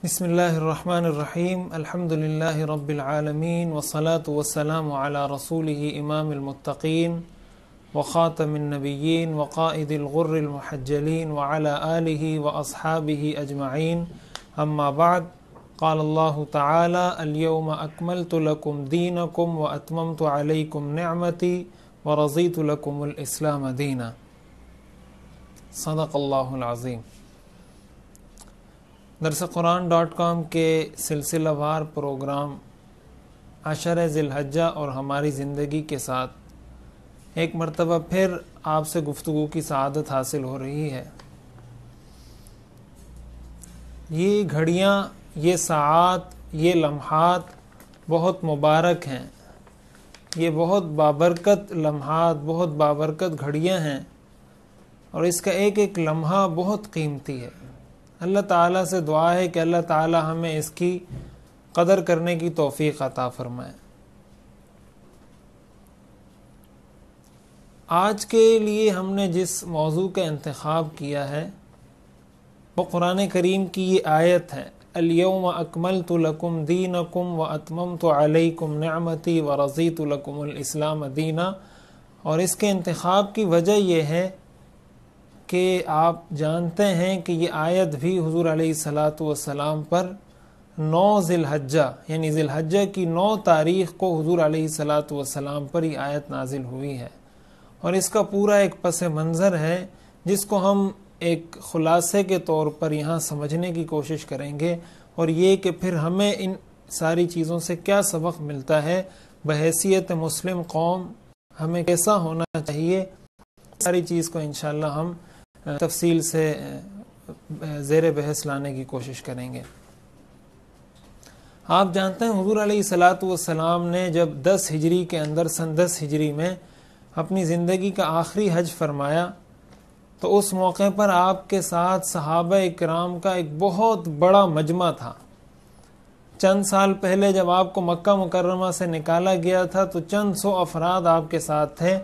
بسم اللہ الرحمن الرحیم الحمد للہ رب العالمین والصلاة والسلام علی رسولہ امام المتقین وخاتم النبیین وقائد الغر المحجلین وعلی آلہ واصحابہ اجمعین اما بعد قال اللہ تعالی اليوم اکملت لکم دینکم واتممت علیکم نعمتی ورضیت لکم الاسلام دینا۔ صدق اللہ العظیم۔ درس قرآن.com کے سلسلہ وار پروگرام عشر ذی الحجہ اور ہماری زندگی کے ساتھ ایک مرتبہ پھر آپ سے گفتگو کی سعادت حاصل ہو رہی ہے۔ یہ گھڑیاں، یہ ساعات، یہ لمحات بہت مبارک ہیں، یہ بہت بابرکت لمحات، بہت بابرکت گھڑیاں ہیں، اور اس کا ایک ایک لمحہ بہت قیمتی ہے۔ اللہ تعالیٰ سے دعا ہے کہ اللہ تعالیٰ ہمیں اس کی قدر کرنے کی توفیق عطا فرمائے۔ آج کے لیے ہم نے جس موضوع کا انتخاب کیا ہے وہ قرآن کریم کی یہ آیت ہے، اليوم اکملت لکم دینکم واتممت علیکم نعمتی ورضیت لکم الاسلام دینا۔ اور اس کے انتخاب کی وجہ یہ ہے کہ آپ جانتے ہیں کہ یہ آیت بھی حضور علیہ السلام پر 9 ذی الحجہ یعنی ذی الحجہ کی 9 تاریخ کو حضور علیہ السلام پر یہ آیت نازل ہوئی ہے، اور اس کا پورا ایک پس منظر ہے جس کو ہم ایک خلاصے کے طور پر یہاں سمجھنے کی کوشش کریں گے، اور یہ کہ پھر ہمیں ان ساری چیزوں سے کیا سبق ملتا ہے، بحیثیت مسلم قوم ہمیں کیسا ہونا چاہیے، ساری چیز کو انشاءاللہ ہم تفصیل سے زیر بحث لانے کی کوشش کریں گے۔ آپ جانتے ہیں حضور علیہ السلام نے جب 10 ہجری کے اندر سن 10 ہجری میں اپنی زندگی کا آخری حج فرمایا تو اس موقع پر آپ کے ساتھ صحابہ اکرام کا ایک بہت بڑا مجمع تھا۔ چند سال پہلے جب آپ کو مکہ مکرمہ سے نکالا گیا تھا تو چند 100 افراد آپ کے ساتھ تھے،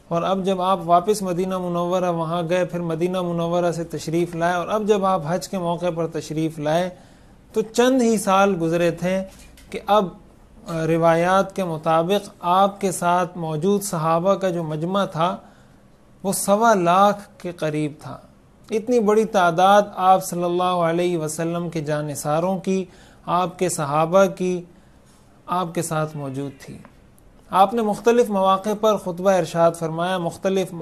اور اب جب آپ واپس مدینہ منورہ وہاں گئے، پھر مدینہ منورہ سے تشریف لائے، اور اب جب آپ حج کے موقع پر تشریف لائے تو چند ہی سال گزرے تھے کہ اب روایات کے مطابق آپ کے ساتھ موجود صحابہ کا جو مجمع تھا وہ 1.25 لاکھ کے قریب تھا۔ اتنی بڑی تعداد آپ صلی اللہ علیہ وسلم کے جانثاروں کی، آپ کے صحابہ کی آپ کے ساتھ موجود تھی۔ آپ نے مختلف مواقع پر خطبہ ارشاد فرمایا، مختلف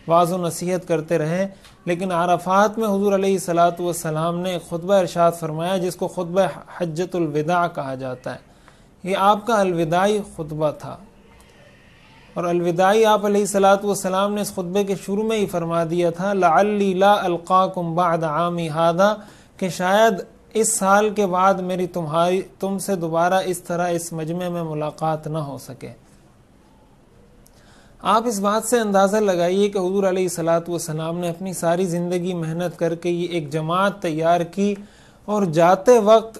واعظ و نصیحت کرتے رہے، لیکن عرفات میں حضور علیہ السلام نے ایک خطبہ ارشاد فرمایا جس کو خطبہ حجۃ الوداع کہا جاتا ہے۔ یہ آپ کا الوداعی خطبہ تھا، اور الوداعی آپ علیہ السلام نے اس خطبے کے شروع میں ہی فرما دیا تھا، لعلی لا القاکم بعد عامی ھذا، کہ شاید اس سال کے بعد میری تم سے دوبارہ اس طرح اس مجمع میں ملاقات نہ ہو سکے۔ آپ اس بات سے اندازہ لگائیے کہ حضور علیہ السلام نے اپنی ساری زندگی محنت کر کے یہ ایک جماعت تیار کی، اور جاتے وقت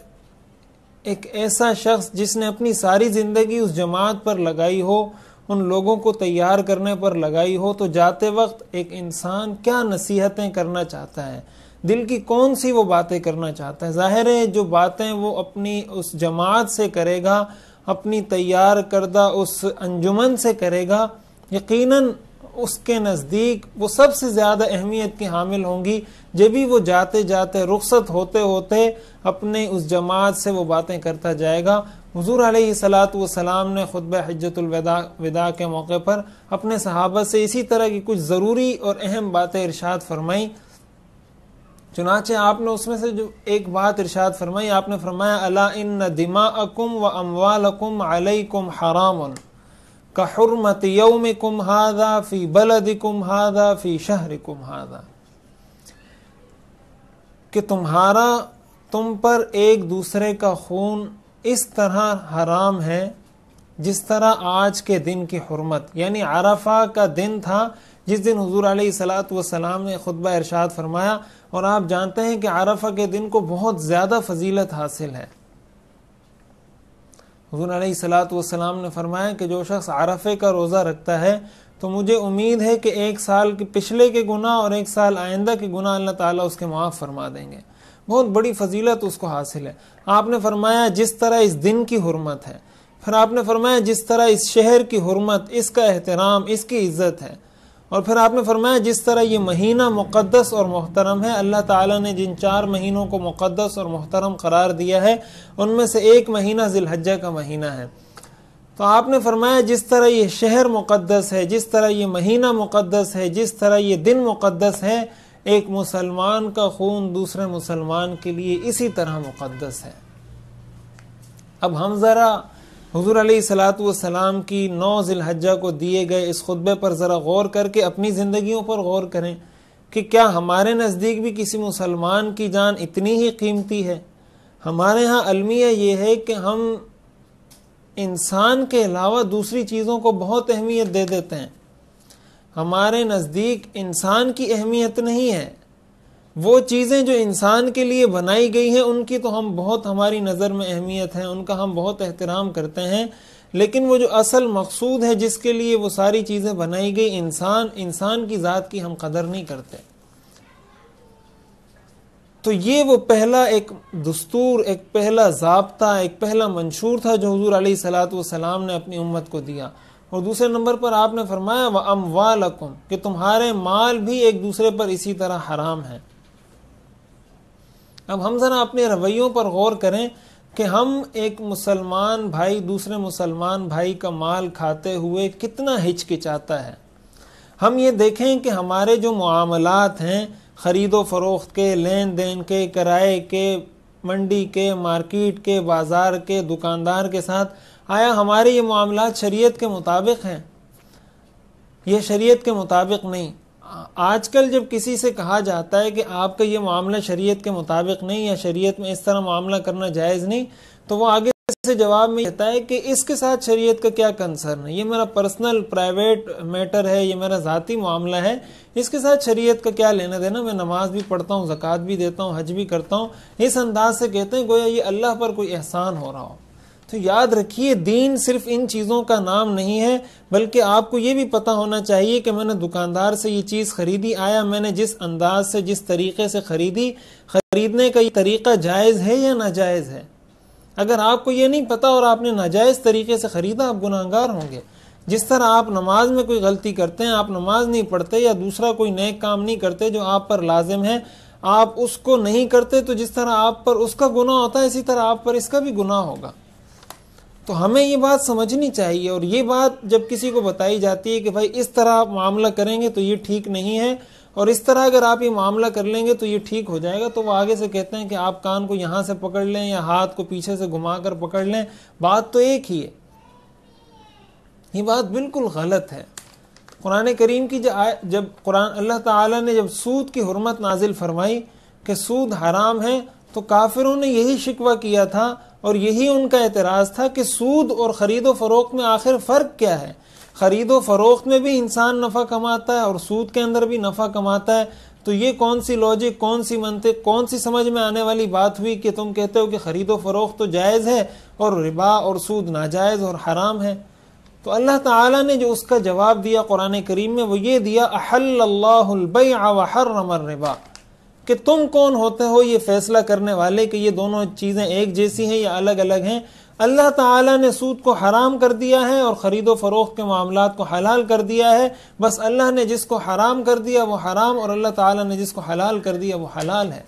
ایک ایسا شخص جس نے اپنی ساری زندگی اس جماعت پر لگائی ہو، ان لوگوں کو تیار کرنے پر لگائی ہو، تو جاتے وقت ایک انسان کیا نصیحتیں کرنا چاہتا ہے، دل کی کون سی وہ باتیں کرنا چاہتا ہے۔ ظاہر ہے جو باتیں وہ اپنی اس جماعت سے کرے گا، اپنی تیار کردہ اس انجمن سے کرے گا، یقیناً اس کے نزدیک وہ سب سے زیادہ اہمیت کی حامل ہوں گی، جب بھی وہ جاتے جاتے رخصت ہوتے ہوتے اپنے اس جماعت سے وہ باتیں کرتا جائے گا۔ حضور علیہ السلام نے خطبہ حجۃ الوداع کے موقع پر اپنے صحابہ سے اسی طرح کی کچھ ضروری اور اہم باتیں ارشاد فرمائیں۔ چنانچہ آپ نے اس میں سے جو ایک بات ارشاد فرمائی، آپ نے فرمایا، الا ان دماءکم و اموالکم علیکم حرام کحرمت یومکم ھذا فی بلدکم ھذا فی شہرکم ھذا، کہ تم پر ایک دوسرے کا خون اس طرح حرام ہے جس طرح آج کے دن کی حرمت، یعنی عرفہ کا دن تھا جس دن حضور علیہ السلام نے خطبہ ارشاد فرمایا، اور آپ جانتے ہیں کہ عرفہ کے دن کو بہت زیادہ فضیلت حاصل ہے۔ حضور علیہ السلام نے فرمایا کہ جو شخص عرفے کا روزہ رکھتا ہے تو مجھے امید ہے کہ 1 سال کے پچھلے کے گناہ اور 1 سال آئندہ کے گناہ اللہ تعالیٰ اس کے معاف فرما دیں گے. بہت بڑی فضیلت اس کو حاصل ہے. آپ نے فرمایا جس طرح اس دن کی حرمت ہے، پھر آپ نے فرمایا جس طرح اس شہر کی حرمت، اس کا احترام، اس کی عزت ہے، اور پھر آپ نے فرمایا جس طرح یہ مہینہ مقدس اور محترم ہے. اللہ تعالیٰ نے جن 4 مہینوں کو مقدس اور محترم قرار دیا ہے ان میں سے ایک مہینہ ذی الحجہ کا مہینہ ہے. تو آپ نے فرمایا جس طرح یہ شہر مقدس ہے، جس طرح یہ مہینہ مقدس ہے، جس طرح یہ دن مقدس ہے، ایک مسلمان کا خون دوسرے مسلمان کے لیے اسی طرح مقدس ہے. اب ہم ذرا حضور علیہ الصلوۃ والسلام کی 9 ذی الحجہ کو دیے گئے اس خطبے پر ذرا غور کر کے اپنی زندگیوں پر غور کریں کہ کیا ہمارے نزدیک بھی کسی مسلمان کی جان اتنی ہی قیمتی ہے؟ ہمارے ہاں المیہ یہ ہے کہ ہم انسان کے علاوہ دوسری چیزوں کو بہت اہمیت دے دیتے ہیں. ہمارے نزدیک انسان کی اہمیت نہیں ہے. وہ چیزیں جو انسان کے لیے بنائی گئی ہیں ان کی تو ہم بہت ہماری نظر میں اہمیت ہے، ان کا ہم بہت احترام کرتے ہیں، لیکن وہ جو اصل مقصود ہے جس کے لیے وہ ساری چیزیں بنائی گئی، انسان کی ذات کی ہم قدر نہیں کرتے. تو یہ وہ پہلا ایک دستور، ایک پہلا ضابطہ، ایک پہلا منشور تھا جو حضور علیہ الصلوۃ والسلام نے اپنی امت کو دیا. اور دوسرے نمبر پر آپ نے فرمایا وَأَمْوَالَكُمْ، کہ تمہارے مال بھی ایک دوسرے پر اسی طرح حرام ہیں. اب ہم ذرا اپنے رویوں پر غور کریں کہ ہم ایک مسلمان بھائی دوسرے مسلمان بھائی کا مال کھاتے ہوئے کتنا ہچکچاتا ہے. ہم یہ دیکھیں کہ ہمارے جو معاملات ہیں، خرید و فروخت کے، لین دین کے، کرائے کے، منڈی کے، مارکیٹ کے، بازار کے، دکاندار کے ساتھ، آیا ہمارے یہ معاملات شریعت کے مطابق ہیں؟ یہ شریعت کے مطابق نہیں. آج کل جب کسی سے کہا جاتا ہے کہ آپ کا یہ معاملہ شریعت کے مطابق نہیں یا شریعت میں اس طرح معاملہ کرنا جائز نہیں، تو وہ آگے سے جواب میں کہتا ہے کہ اس کے ساتھ شریعت کا کیا کنسرن ہے، یہ میرا پرسنل پرائیویٹ میٹر ہے، یہ میرا ذاتی معاملہ ہے، اس کے ساتھ شریعت کا کیا لینا دینا، میں نماز بھی پڑھتا ہوں، زکوٰۃ بھی دیتا ہوں، حج بھی کرتا ہوں. اس انداز سے کہتے ہیں گویا یہ اللہ پر کوئی احسان ہو رہا ہو. تو یاد رکھیے دین صرف ان چیزوں کا نام نہیں ہے، بلکہ آپ کو یہ بھی پتہ ہونا چاہیے کہ میں نے دکاندار سے یہ چیز خریدی، آیا میں نے جس انداز سے جس طریقے سے خریدنے کا یہ طریقہ جائز ہے یا ناجائز ہے. اگر آپ کو یہ نہیں پتہ اور آپ نے ناجائز طریقے سے خریدا، آپ گناہگار ہوں گے. جس طرح آپ نماز میں کوئی غلطی کرتے ہیں، آپ نماز نہیں پڑھتے یا دوسرا کوئی نیک کام نہیں کرتے جو آپ پر لازم ہے، آپ اس کو نہیں کرتے، تو جس طرح آپ پر اس کا گناہ ہوتا ہے اسی طرح آپ پر اس کا بھی گناہ ہوگا. تو ہمیں یہ بات سمجھنی چاہیے، اور یہ بات جب کسی کو بتائی جاتی ہے کہ بھائی اس طرح آپ معاملہ کریں گے تو یہ ٹھیک نہیں ہے، اور اس طرح اگر آپ یہ معاملہ کر لیں گے تو یہ ٹھیک ہو جائے گا، تو وہ آگے سے کہتے ہیں کہ آپ کان کو یہاں سے پکڑ لیں یا ہاتھ کو پیچھے سے گھما کر پکڑ لیں. بات تو ایک ہی ہے. یہ بات بالکل غلط ہے. قرآن کریم کی جب اللہ تعالیٰ نے جب سود کی حرمت نازل فرمائی کہ سود حرام ہے، تو کافروں نے یہی شکوہ کیا تھا اور یہی ان کا اعتراض تھا کہ سود اور خرید و فروخت میں آخر فرق کیا ہے. خرید و فروخت میں بھی انسان نفع کماتا ہے اور سود کے اندر بھی نفع کماتا ہے، تو یہ کون سی لاجک، کون سی منطق، کون سی سمجھ میں آنے والی بات ہوئی کہ تم کہتے ہو کہ خرید و فروخت تو جائز ہے اور ربا اور سود ناجائز اور حرام ہے. تو اللہ تعالیٰ نے جو اس کا جواب دیا قرآن کریم میں وہ یہ دیا احل اللہ البیع وحرم الربا، کہ تم کون ہوتے ہو یہ فیصلہ کرنے والے کہ یہ دونوں چیزیں ایک جیسی ہیں یا الگ الگ ہیں. اللہ تعالیٰ نے سود کو حرام کر دیا ہے اور خرید و فروخت کے معاملات کو حلال کر دیا ہے. بس اللہ نے جس کو حرام کر دیا وہ حرام، اور اللہ تعالیٰ نے جس کو حلال کر دیا وہ حلال ہے.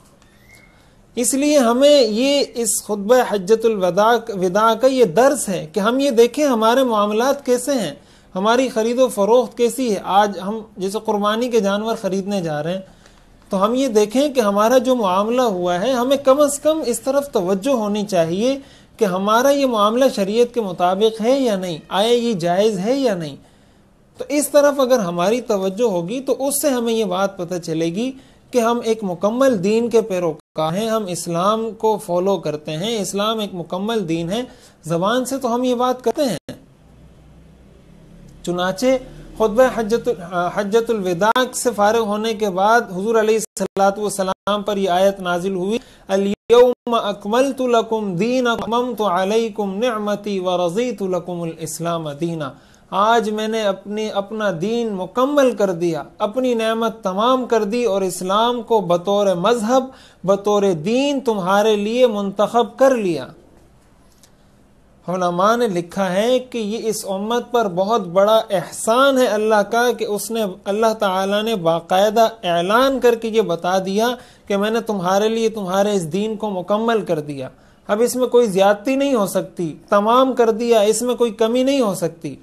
اس لیے ہمیں یہ اس خطبہ حجۃ الوداع کا یہ درس ہے کہ ہم یہ دیکھیں ہمارے معاملات کیسے ہیں، ہماری خرید و فروخت کیسی ہے. آج ہم جیسے قربانی کے جانور خریدنے جا رہے ہیں تو ہم یہ دیکھیں کہ ہمارا جو معاملہ ہوا ہے، ہمیں کم از کم اس طرف توجہ ہونی چاہیے کہ ہمارا یہ معاملہ شریعت کے مطابق ہے یا نہیں، آیا یہ جائز ہے یا نہیں. تو اس طرف اگر ہماری توجہ ہوگی تو اس سے ہمیں یہ بات پتہ چلے گی کہ ہم ایک مکمل دین کے پیروکار ہیں، ہم اسلام کو فالو کرتے ہیں، اسلام ایک مکمل دین ہے. زبان سے تو ہم یہ بات کرتے ہیں. چنانچہ خطبہ حجۃ الوداع سے فارغ ہونے کے بعد حضور علیہ الصلوۃ والسلام پر یہ آیت نازل ہوئی الیوم اکملت لکم دینکم واتممت علیکم نعمتی ورضیت لکم الاسلام دینا. آج میں نے اپنا دین مکمل کر دیا، اپنی نعمت تمام کر دی اور اسلام کو بطور مذہب، بطور دین تمہارے لیے منتخب کر لیا۔ علماء نے لکھا ہے کہ یہ اس امت پر بہت بڑا احسان ہے اللہ کا کہ اللہ تعالیٰ نے باقاعدہ اعلان کر کے یہ بتا دیا کہ میں نے تمہارے لیے تمہارے اس دین کو مکمل کر دیا۔ اب اس میں کوئی زیادتی نہیں ہو سکتی، تمام کر دیا، اس میں کوئی کمی نہیں ہو سکتی،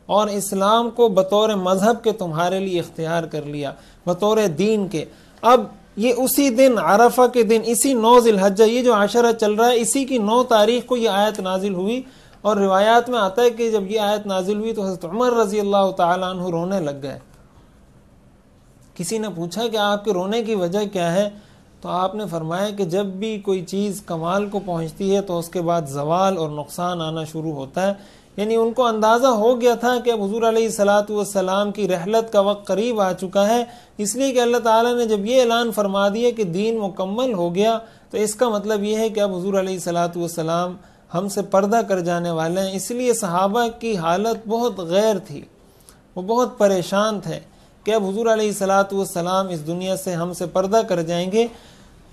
اور اسلام کو بطور مذہب کے تمہارے لیے اختیار کر لیا، بطور دین کے۔ اب یہ اسی دن عرفہ کے دن، اسی 9 ذی الحجہ، یہ جو عشرہ چل رہا ہے، اسی کی 9 تاریخ کو یہ آیت نازل ہوئی، اور روایات میں آتا ہے کہ جب یہ آیت نازل ہوئی تو حضرت عمر رضی اللہ تعالیٰ عنہ رونے لگ گئے۔ کسی نے پوچھا کہ آپ کے رونے کی وجہ کیا ہے؟ تو آپ نے فرمایا کہ جب بھی کوئی چیز کمال کو پہنچتی ہے تو اس کے بعد زوال اور نقصان آنا شروع ہوتا ہے۔ یعنی ان کو اندازہ ہو گیا تھا کہ اب حضور علیہ الصلاۃ والسلام کی رحلت کا وقت قریب آ چکا ہے، اس لیے کہ اللہ تعالیٰ نے جب یہ اعلان فرما دیا کہ دین مکمل ہو گیا تو اس کا مطلب یہ ہے کہ اب حضور علیہ الصلاۃ والسلام ہم سے پردہ کر جانے والے ہیں۔ اس لیے صحابہ کی حالت بہت غیر تھی، وہ بہت پریشان تھے کہ اب حضور علیہ الصلاۃ والسلام اس دنیا سے ہم سے پردہ کر جائیں گے۔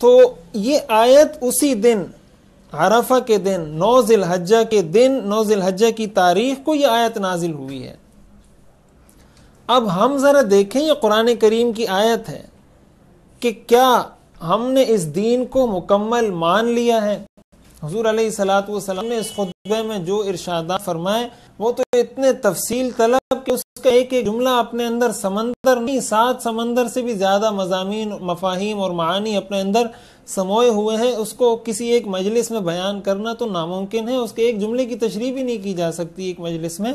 تو یہ آیت اسی دن عرفہ کے دن 9 ذی الحجہ کے دن 9 ذی الحجہ کی تاریخ کو یہ آیت نازل ہوئی ہے۔ اب ہم ذرا دیکھیں، یہ قرآن کریم کی آیت ہے کہ کیا ہم نے اس دین کو مکمل مان لیا ہے؟ حضور علیہ الصلاۃ والسلام نے اس خطبے میں جو ارشادات فرمائے وہ تو اتنے تفصیل طلب کہ اس کا ایک ایک جملہ اپنے اندر سمندر نہیں، 7 سمندر سے بھی زیادہ مضامین، مفاہیم اور معانی اپنے اندر سموئے ہوئے ہیں۔ اس کو کسی ایک مجلس میں بیان کرنا تو ناممکن ہے، اس کے ایک جملے کی تشریح بھی نہیں کی جا سکتی ایک مجلس میں۔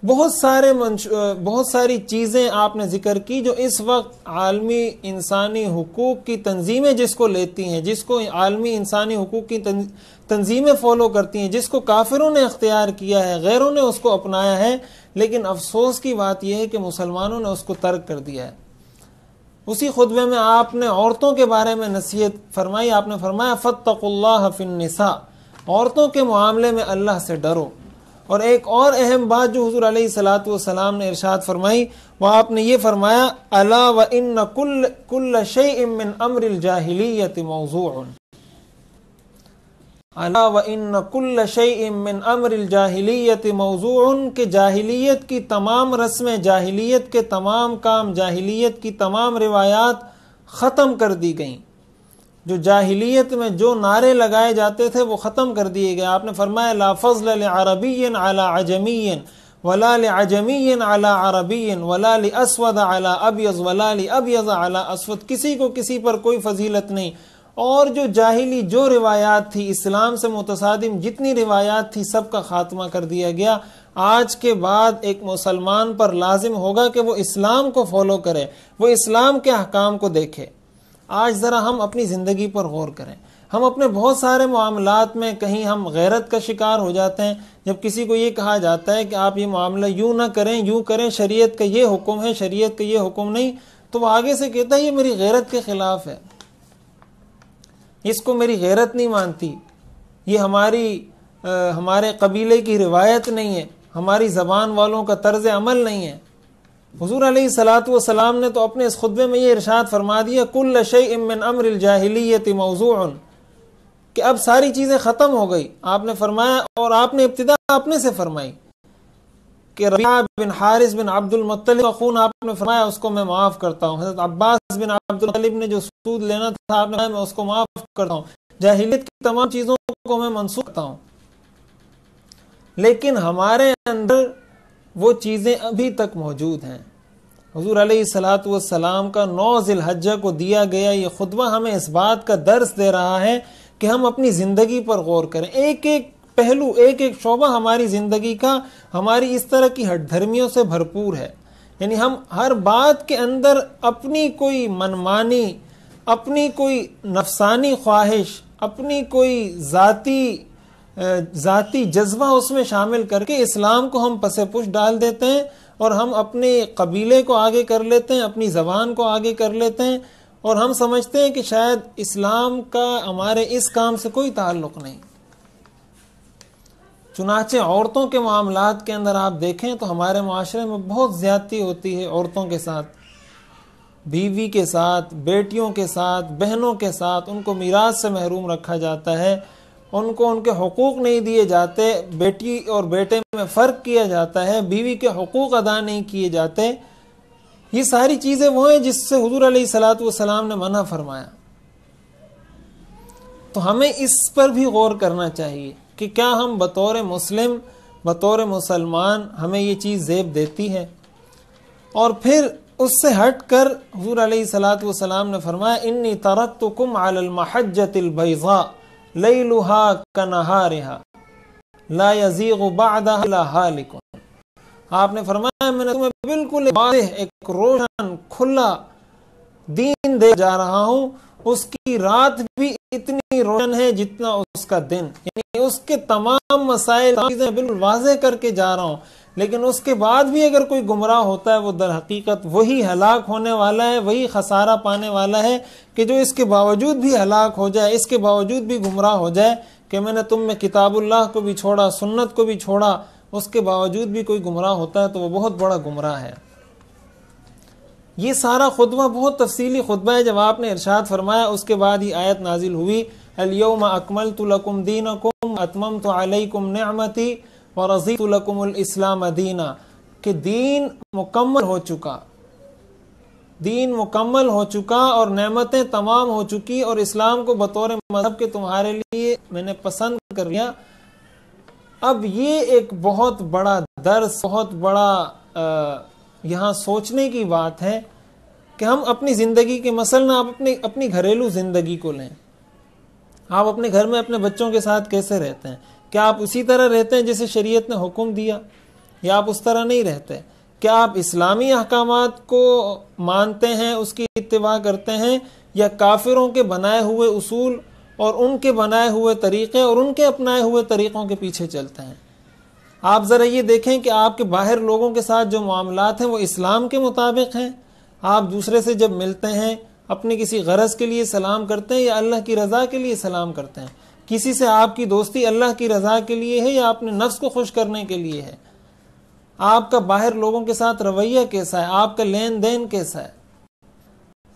بہت ساری چیزیں آپ نے ذکر کی جو اس وقت عالمی انسانی حقوق کی تنظیمیں جس کو لیتی ہیں، جس کو عالمی انسانی حقوق کی تنظیمیں فالو کرتی ہیں، جس کو کافروں نے اختیار کیا ہے، غیروں نے اس کو اپنایا ہے، لیکن افسوس کی بات یہ ہے کہ مسلمانوں نے اس کو ترک کر دیا ہے۔ اسی خطبے میں آپ نے عورتوں کے بارے میں نصیحت فرمائی، آپ نے فرمایا فاتقوا اللہ فی النساء، عورتوں کے معاملے میں اللہ سے ڈرو۔ اور ایک اور اہم بات جو حضور علیہ الصلاۃ والسلام نے ارشاد فرمائی، وہ آپ نے یہ فرمایا الا وان کل شیء من امر الجاہلیت موضوع، الا وان کل شیء من امر الجاہلیت موضوع، کہ جاہلیت کی تمام رسمیں، جاہلیت کے تمام کام، جاہلیت کی تمام روایات ختم کر دی گئیں۔ جو جاہلیت میں جو نعرے لگائے جاتے تھے وہ ختم کر دیے گئے۔ آپ نے فرمایا لا فضل لعربی علی عجمی ولا لعجمی علی عربی ولا لاسود علی ابیض ولا لابیض علی اسود، کسی کو کسی پر کوئی فضیلت نہیں۔ اور جو جاہلی جو روایات تھی، اسلام سے متصادم جتنی روایات تھی، سب کا خاتمہ کر دیا گیا۔ آج کے بعد ایک مسلمان پر لازم ہوگا کہ وہ اسلام کو فالو کرے، وہ اسلام کے احکام کو دیکھے۔ آج ذرا ہم اپنی زندگی پر غور کریں، ہم اپنے بہت سارے معاملات میں کہیں ہم غیرت کا شکار ہو جاتے ہیں۔ جب کسی کو یہ کہا جاتا ہے کہ آپ یہ معاملہ یوں نہ کریں، یوں کریں، شریعت کا یہ حکم ہے، شریعت کا یہ حکم نہیں، تو وہ آگے سے کہتا ہے یہ میری غیرت کے خلاف ہے، اس کو میری غیرت نہیں مانتی، یہ ہمارے قبیلے کی روایت نہیں ہے، ہماری زبان والوں کا طرز عمل نہیں ہے۔ حضور علیہ الصلاۃ والسلام نے تو اپنے اس خطبے میں یہ ارشاد فرما دیا کل شیء من امر الجاہلیت موضوع، کہ اب ساری چیزیں ختم ہو گئی۔ آپ نے فرمایا، اور آپ نے ابتدا اپنے سے فرمائی کہ ربیعہ بن حارث بن عبد المطلب کا خون آپ نے فرمایا اس کو میں معاف کرتا ہوں، حضرت عباس بن عبد المطلب نے جو سود لینا تھا آپ نے فرمایا میں اس کو معاف کرتا ہوں، جاہلیت کی تمام چیزوں کو میں منسوخ کرتا ہوں۔ لیکن ہمارے اندر وہ چیزیں ابھی تک موجود ہیں۔ حضور علیہ الصلاۃ والسلام کا 9 ذی الحجہ کو دیا گیا یہ خطبہ ہمیں اس بات کا درس دے رہا ہے کہ ہم اپنی زندگی پر غور کریں، ایک ایک پہلو، ایک ایک شعبہ ہماری زندگی کا ہماری اس طرح کی ہٹ دھرمیوں سے بھرپور ہے۔ یعنی ہم ہر بات کے اندر اپنی کوئی منمانی، اپنی کوئی نفسانی خواہش، اپنی کوئی ذاتی جذبہ اس میں شامل کر کے اسلام کو ہم پس پش ڈال دیتے ہیں، اور ہم اپنے قبیلے کو آگے کر لیتے ہیں، اپنی زبان کو آگے کر لیتے ہیں، اور ہم سمجھتے ہیں کہ شاید اسلام کا ہمارے اس کام سے کوئی تعلق نہیں۔ چنانچہ عورتوں کے معاملات کے اندر آپ دیکھیں تو ہمارے معاشرے میں بہت زیادتی ہوتی ہے عورتوں کے ساتھ، بیوی کے ساتھ، بیٹیوں کے ساتھ، بہنوں کے ساتھ. ان کو میراث سے محروم رکھا جاتا ہے، ان کو ان کے حقوق نہیں دیے جاتے، بیٹی اور بیٹے میں فرق کیا جاتا ہے، بیوی کے حقوق ادا نہیں کیے جاتے. یہ ساری چیزیں وہ ہیں جس سے حضور علیہ الصلوۃ والسلام نے منع فرمایا. تو ہمیں اس پر بھی غور کرنا چاہیے کہ کیا ہم بطور مسلم، بطور مسلمان ہمیں یہ چیز زیب دیتی ہے. اور پھر اس سے ہٹ کر حضور علیہ الصلوۃ والسلام نے فرمایا انی ترکتکم علی المحجۃ البیضاء لیلها کنہارها لا یزیغ بعدها الا ہالک. آپ نے فرمایا میں نے تمہیں بالکل واضح ایک روشن کھلا دین دے جا رہا ہوں، اس کی رات بھی اتنی روشن ہے جتنا اس کا دن، یعنی اس کے تمام مسائل چیزیں بالکل واضح کر کے جا رہا ہوں. لیکن اس کے بعد بھی اگر کوئی گمراہ ہوتا ہے وہ در حقیقت وہی ہلاک ہونے والا ہے، وہی خسارہ پانے والا ہے کہ جو اس کے باوجود بھی ہلاک ہو جائے، اس کے باوجود بھی گمراہ ہو جائے کہ میں نے تم میں کتاب اللہ کو بھی چھوڑا، سنت کو بھی چھوڑا، اس کے باوجود بھی کوئی گمراہ ہوتا ہے تو وہ بہت بڑا گمراہ ہے. یہ سارا خطبہ بہت تفصیلی خطبہ ہے. جب آپ نے ارشاد فرمایا اس کے بعد ہی آیت نازل ہوئی الیوم اکملت لکم دینکم اتممت علیکم نعمتی ورضیت لکم الاسلام دینا، کہ دین مکمل ہو چکا، دین مکمل ہو چکا اور نعمتیں تمام ہو چکی اور اسلام کو بطور مذہب کے تمہارے لیے میں نے پسند کر لیا. اب یہ ایک بہت بڑا درس، بہت بڑا یہاں سوچنے کی بات ہے کہ ہم اپنی زندگی کے مثلاً آپ اپنی گھریلو زندگی کو لیں. آپ اپنے گھر میں اپنے بچوں کے ساتھ کیسے رہتے ہیں؟ کیا آپ اسی طرح رہتے ہیں جیسے شریعت نے حکم دیا، یا آپ اس طرح نہیں رہتے؟ کیا آپ اسلامی احکامات کو مانتے ہیں، اس کی اتباع کرتے ہیں، یا کافروں کے بنائے ہوئے اصول اور ان کے بنائے ہوئے طریقے اور ان کے اپنائے ہوئے طریقوں کے پیچھے چلتے ہیں؟ آپ ذرا یہ دیکھیں کہ آپ کے باہر لوگوں کے ساتھ جو معاملات ہیں وہ اسلام کے مطابق ہیں؟ آپ دوسرے سے جب ملتے ہیں اپنے کسی غرض کے لیے سلام کرتے ہیں یا اللہ کی رضا کے لیے سلام کرتے ہیں؟ کسی سے آپ کی دوستی اللہ کی رضا کے لیے ہے یا اپنے نفس کو خوش کرنے کے لیے ہے؟ آپ کا باہر لوگوں کے ساتھ رویہ کیسا ہے؟ آپ کا لین دین کیسا ہے؟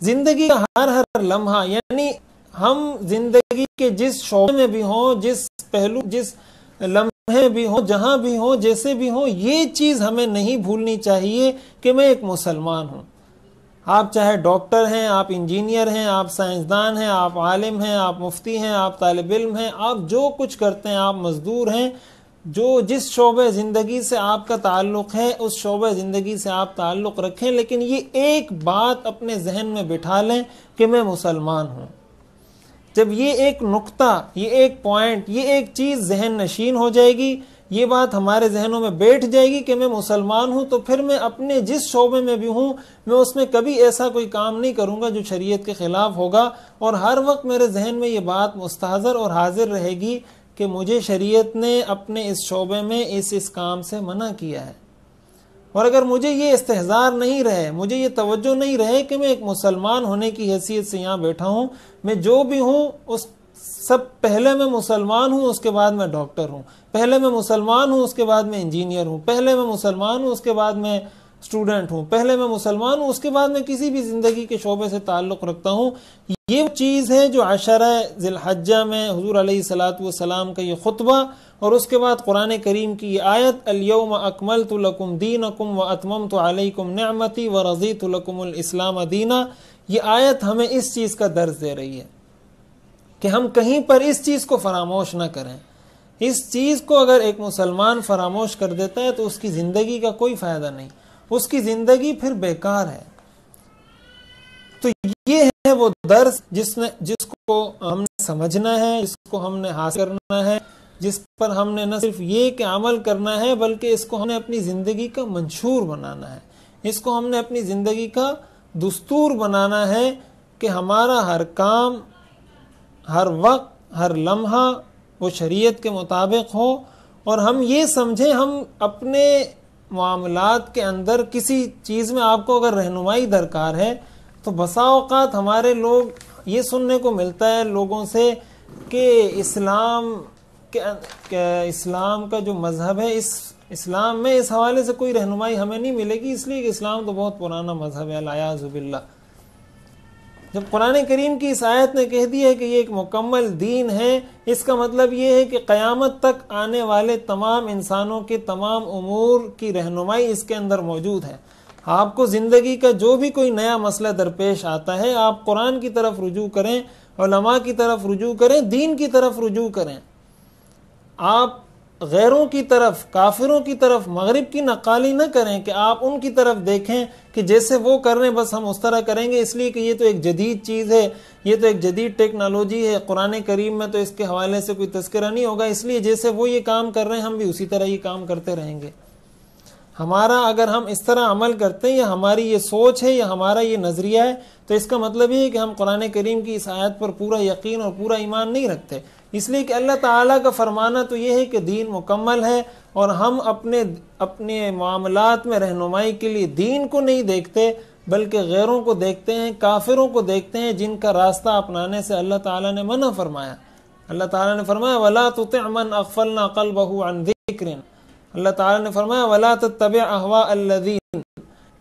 زندگی کا ہر لمحہ، یعنی ہم زندگی کے جس شعبے میں بھی ہوں، جس پہلو، جس لمحے بھی ہوں، جہاں بھی ہوں، جیسے بھی ہوں، یہ چیز ہمیں نہیں بھولنی چاہیے کہ میں ایک مسلمان ہوں. آپ چاہے ڈاکٹر ہیں، آپ انجینئر ہیں، آپ سائنسدان ہیں، آپ عالم ہیں، آپ مفتی ہیں، آپ طالب علم ہیں، آپ جو کچھ کرتے ہیں، آپ مزدور ہیں، جو جس شعبے زندگی سے آپ کا تعلق ہے اس شعبے زندگی سے آپ تعلق رکھیں، لیکن یہ ایک بات اپنے ذہن میں بٹھا لیں کہ میں مسلمان ہوں. جب یہ ایک نقطہ، یہ ایک پوائنٹ، یہ ایک چیز ذہن نشین ہو جائے گی، یہ بات ہمارے ذہنوں میں بیٹھ جائے گی کہ میں مسلمان ہوں، تو پھر میں اپنے جس شعبے میں بھی ہوں میں اس میں کبھی ایسا کوئی کام نہیں کروں گا جو شریعت کے خلاف ہوگا، اور ہر وقت میرے ذہن میں یہ بات مستحضر اور حاضر رہے گی کہ مجھے شریعت نے اپنے اس شعبے میں اس کام سے منع کیا ہے. اور اگر مجھے یہ استحضار نہیں رہے، مجھے یہ توجہ نہیں رہے کہ میں ایک مسلمان ہونے کی حیثیت سے یہاں بیٹھا ہوں، میں جو بھی ہوں اس سب پہلے میں مسلمان ہوں، اس کے بعد میں ڈاکٹر ہوں، پہلے میں مسلمان ہوں، اس کے بعد میں انجینئر ہوں، پہلے میں مسلمان ہوں، اس کے بعد میں اسٹوڈنٹ ہوں، پہلے میں مسلمان ہوں، اس کے بعد میں کسی بھی زندگی کے شعبے سے تعلق رکھتا ہوں. یہ چیز ہے جو عشرہ ذی الحجہ میں حضور علیہ الصلوۃ والسلام کا یہ خطبہ اور اس کے بعد قرآن کریم کی یہ آیت الیوم اکملت لکم دینکم واتممت علیکم نعمتی ورضیت لکم الاسلام دینا، یہ آیت ہمیں اس چیز کا درس دے رہی ہے کہ ہم کہیں پر اس چیز کو فراموش نہ کریں. اس چیز کو اگر ایک مسلمان فراموش کر دیتا ہے تو اس کی زندگی کا کوئی فائدہ نہیں، اس کی زندگی پھر بیکار ہے. تو یہ ہے وہ درس جس کو ہم نے سمجھنا ہے، جس کو ہم نے حاصل کرنا ہے، جس پر ہم نے نہ صرف یہ کہ عمل کرنا ہے بلکہ اس کو ہم نے اپنی زندگی کا منشور بنانا ہے، اس کو ہم نے اپنی زندگی کا دستور بنانا ہے کہ ہمارا ہر کام، ہر وقت، ہر لمحہ وہ شریعت کے مطابق ہو. اور ہم یہ سمجھیں ہم اپنے معاملات کے اندر کسی چیز میں آپ کو اگر رہنمائی درکار ہے تو بسا اوقات ہمارے لوگ یہ سننے کو ملتا ہے لوگوں سے کہ اسلام کہ اسلام کا جو مذہب ہے، اسلام میں اس حوالے سے کوئی رہنمائی ہمیں نہیں ملے گی، اس لیے کہ اسلام تو بہت پرانا مذہب ہے العیاذ باللہ۔ جب قرآن کریم کی اس آیت نے کہہ دی ہے کہ یہ ایک مکمل دین ہے، اس کا مطلب یہ ہے کہ قیامت تک آنے والے تمام انسانوں کے تمام امور کی رہنمائی اس کے اندر موجود ہے۔ آپ کو زندگی کا جو بھی کوئی نیا مسئلہ درپیش آتا ہے، آپ قرآن کی طرف رجوع کریں، علماء کی طرف رجوع کریں، دین کی طرف رجوع کریں۔ آپ غیروں کی طرف، کافروں کی طرف، مغرب کی نقالی نہ کریں کہ آپ ان کی طرف دیکھیں کہ جیسے وہ کر رہے ہیں بس ہم اس طرح کریں گے، اس لیے کہ یہ تو ایک جدید چیز ہے، یہ تو ایک جدید ٹیکنالوجی ہے، قرآن کریم میں تو اس کے حوالے سے کوئی تذکرہ نہیں ہوگا، اس لیے جیسے وہ یہ کام کر رہے ہیں ہم بھی اسی طرح یہ کام کرتے رہیں گے۔ ہمارا اگر ہم اس طرح عمل کرتے ہیں، یا ہماری یہ سوچ ہے، یا ہمارا یہ نظریہ ہے، تو اس کا مطلب یہ ہے کہ ہم قرآن کریم کی اس آیت پر پورا یقین اور پورا ایمان نہیں رکھتے، اس لیے کہ اللہ تعالیٰ کا فرمانا تو یہ ہے کہ دین مکمل ہے، اور ہم اپنے معاملات میں رہنمائی کے لیے دین کو نہیں دیکھتے بلکہ غیروں کو دیکھتے ہیں، کافروں کو دیکھتے ہیں، جن کا راستہ اپنانے سے اللہ تعالیٰ نے منع فرمایا۔ اللہ تعالیٰ نے فرمایا وَلَا تُطِعْ مَنْ أَغْفَلْنَا قَلْبَهُ عَنْ ذِكْرِنَا، اللہ تعالیٰ نے فرمایا وَلَا تَتَّبِعْ أَهْوَاءَ الَّذِينَ،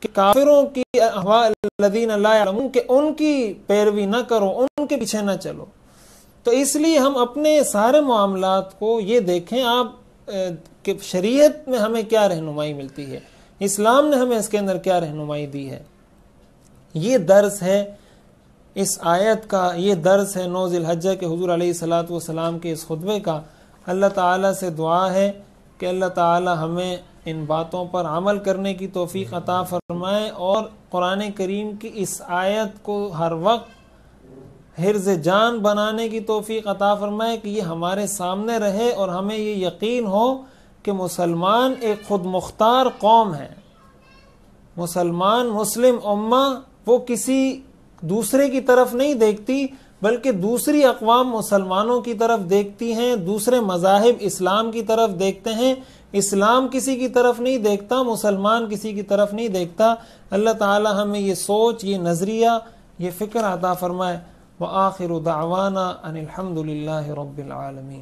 کہ کافروں کی احواء الذین لا یعلمون، کہ ان کی پیروی نہ کرو، ان کے پیچھے نہ چلو۔ تو اس لیے ہم اپنے سارے معاملات کو یہ دیکھیں آپ کہ شریعت میں ہمیں کیا رہنمائی ملتی ہے، اسلام نے ہمیں اس کے اندر کیا رہنمائی دی ہے۔ یہ درس ہے اس آیت کا، یہ درس ہے 9 ذی الحجہ کے حضور علیہ الصلاۃ والسلام کے اس خطبے کا۔ اللہ تعالیٰ سے دعا ہے کہ اللہ تعالیٰ ہمیں ان باتوں پر عمل کرنے کی توفیق عطا فرمائے، اور قرآن کریم کی اس آیت کو ہر وقت حرز جان بنانے کی توفیق عطا فرمائے کہ یہ ہمارے سامنے رہے، اور ہمیں یہ یقین ہو کہ مسلمان ایک خود مختار قوم ہے۔ مسلمان، مسلم امہ، وہ کسی دوسرے کی طرف نہیں دیکھتی بلکہ دوسری اقوام مسلمانوں کی طرف دیکھتی ہیں، دوسرے مذاہب اسلام کی طرف دیکھتے ہیں۔ اسلام کسی کی طرف نہیں دیکھتا، مسلمان کسی کی طرف نہیں دیکھتا۔ اللہ تعالی ہمیں یہ سوچ، یہ نظریہ، یہ فکر عطا فرمائے۔ وآخر دعوانا ان الحمد للہ رب العالمین۔